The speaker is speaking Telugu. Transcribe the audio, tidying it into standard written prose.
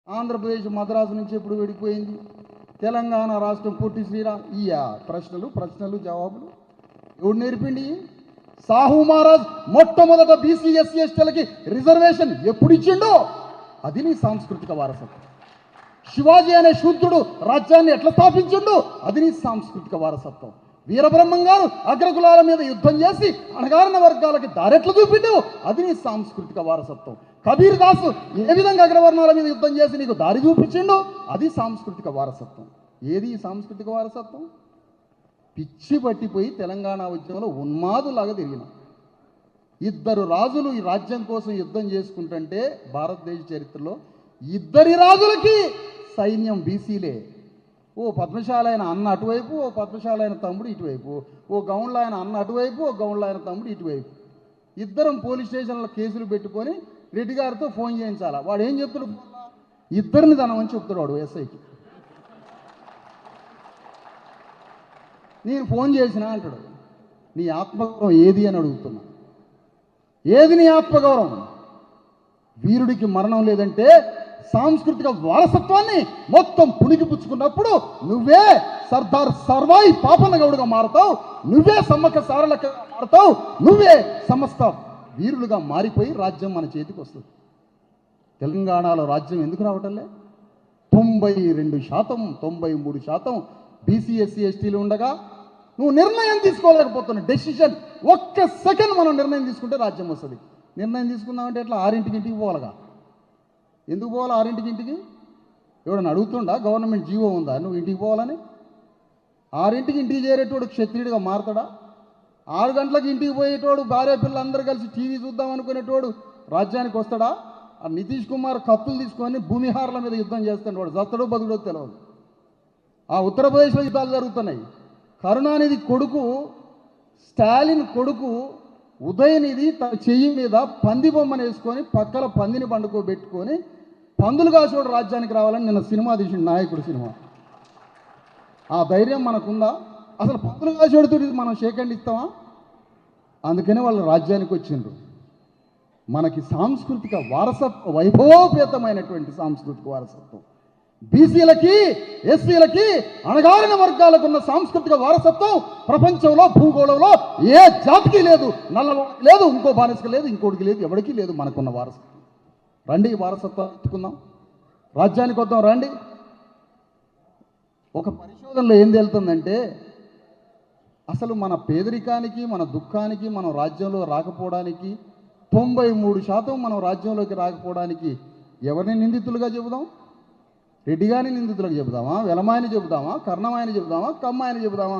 ఆంధ్రప్రదేశ్ మద్రాసు నుంచి ఎప్పుడు విడిపోయింది? తెలంగాణ రాష్ట్రం పొట్టి శ్రీరామ్. ప్రశ్నలు జవాబులు ఎవడు నేర్పిండి? సాహు మహారాజ్ మొట్టమొదట బీసీ ఎస్సీ ఎస్టీలకి రిజర్వేషన్ ఎప్పుడు ఇచ్చిండో అది నీ సాంస్కృతిక వారసత్వం. శివాజీ అనే శూద్రుడు రాజ్యాన్ని ఎట్లా స్థాపించిండో అది నీ సాంస్కృతిక వారసత్వం. వీరబ్రహ్మం గారు అగ్రకులాల మీద యుద్ధం చేసి అణగారిన వర్గాలకి దారెట్లు చూపిండు అది నీ సాంస్కృతిక వారసత్వం. కబీర్ దాస్ ఏ విధంగా అగ్రవర్ణాల మీద యుద్ధం చేసి నీకు దారి చూపించిండో అది సాంస్కృతిక వారసత్వం. ఏది ఈ సాంస్కృతిక వారసత్వం? పిచ్చి పట్టిపోయి తెలంగాణ ఉద్యమంలో ఉన్మాదులాగా తిరిగిన ఇద్దరు రాజులు ఈ రాజ్యం కోసం యుద్ధం చేసుకుంటుంటే భారతదేశ చరిత్రలో ఇద్దరి రాజులకి సైన్యం బీసీలే. ఓ పద్మశాల ఆయన అన్న అటువైపు, ఓ పద్మశాల ఆయన తమ్ముడు ఇటువైపు, ఓ గౌండ్ల ఆయన అన్న అటువైపు, ఓ గౌండ్ల ఆయన తమ్ముడు ఇటువైపు. ఇద్దరం పోలీస్ స్టేషన్లో కేసులు పెట్టుకొని రెడ్డి గారితో ఫోన్ చేయించాలా. వాడు ఏం చెప్తాడు? ఇద్దరిని తనమని చెప్తాడు వాడు ఎస్ఐకి. నేను ఫోన్ చేసినా అంటాడు. నీ ఆత్మగౌరవం ఏది అని అడుగుతున్నా. ఏది నీ ఆత్మగౌరవం? వీరుడికి మరణం లేదంటే సాంస్కృతిక వారసత్వాన్ని మొత్తం పుణికి పుచ్చుకున్నప్పుడు నువ్వే సర్దార్ సర్వాయి పాపన్న గౌడుగా మారుతావు, నువ్వే సమ్మక్క సారలక్కగా మారుతావు, నువ్వే సమస్త వీరులుగా మారిపోయి రాజ్యం మన చేతికి వస్తుంది. తెలంగాణలో రాజ్యం ఎందుకు రావటంలే? 92%, 93% బీసీ ఎస్సీ ఎస్టీలు ఉండగా నువ్వు నిర్ణయం తీసుకోలేకపోతున్నావు. డెసిషన్ ఒక్క సెకండ్ మనం నిర్ణయం తీసుకుంటే రాజ్యం వస్తుంది. నిర్ణయం తీసుకుందామంటే ఎట్లా? 6ంటికి ఇంటికి పోవాలిగా. ఎందుకు పోవాలి 6ంటికి ఇంటికి? ఎవడన్నా అడుగుతుండా? గవర్నమెంట్ జీవో ఉందా నువ్వు ఇంటికి పోవాలని? 6ంటికి ఇంటికి చేరేటోడు క్షత్రియుడిగా మారతాడా? 6 గంటలకు ఇంటికి పోయేటోడు భార్య పిల్లలు అందరూ కలిసి టీవీ చూద్దాం అనుకునేటోడు రాజ్యానికి వస్తాడా? ఆ నితీష్ కుమార్ కత్తులు తీసుకొని భూమిహార్ల మీద యుద్ధం చేస్తాడు. వాడు చస్తాడో బతుడో తెలియదు. ఆ ఉత్తరప్రదేశ్లో యుద్ధాలు జరుగుతున్నాయి. కరుణానిధి కొడుకు స్టాలిన్ కొడుకు ఉదయనిధి తన చెయ్యి మీద పంది బొమ్మను వేసుకొని పక్కల పందిని పండుకోబెట్టుకొని పందులు కాసోడు రాజ్యానికి రావాలని నిన్న సినిమా తీసిండు, నాయకుడు సినిమా. ఆ ధైర్యం మనకుందా? అసలు పందులు కాసోడితో మనం షేకండ్ ఇస్తామా? అందుకనే వాళ్ళు రాజ్యానికి వచ్చిండ్రు. మనకి సాంస్కృతిక వారసత్వం, వైభవోపేతమైనటువంటి సాంస్కృతిక వారసత్వం. బీసీలకి ఎస్సీలకి అణగారిన వర్గాలకు ఉన్న సాంస్కృతిక వారసత్వం ప్రపంచంలో భూగోళంలో ఏ జాతికి లేదు. నల్లవాడికి లేదు, ఇంకో బానిసకి లేదు, ఇంకోటికి లేదు, ఎవరికి లేదు. మనకున్న వారసత్వం. రండి ఈ వారసత్వం ఎత్తుకుందాం, రాజ్యానికి వద్దాం రండి. ఒక పరిశోధనలో ఏం తేలుతుందంటే అసలు మన పేదరికానికి, మన దుఃఖానికి, మనం రాజ్యంలో రాకపోవడానికి 93% మనం రాజ్యంలోకి రాకపోవడానికి ఎవరిని నిందితులుగా చెబుదాం? రెడ్డి గారిని నిందితులకు చెబుదామా? వెలమాయని చెబుదామా? కర్ణమాయని చెబుదామా? కమ్మాయని చెబుదామా?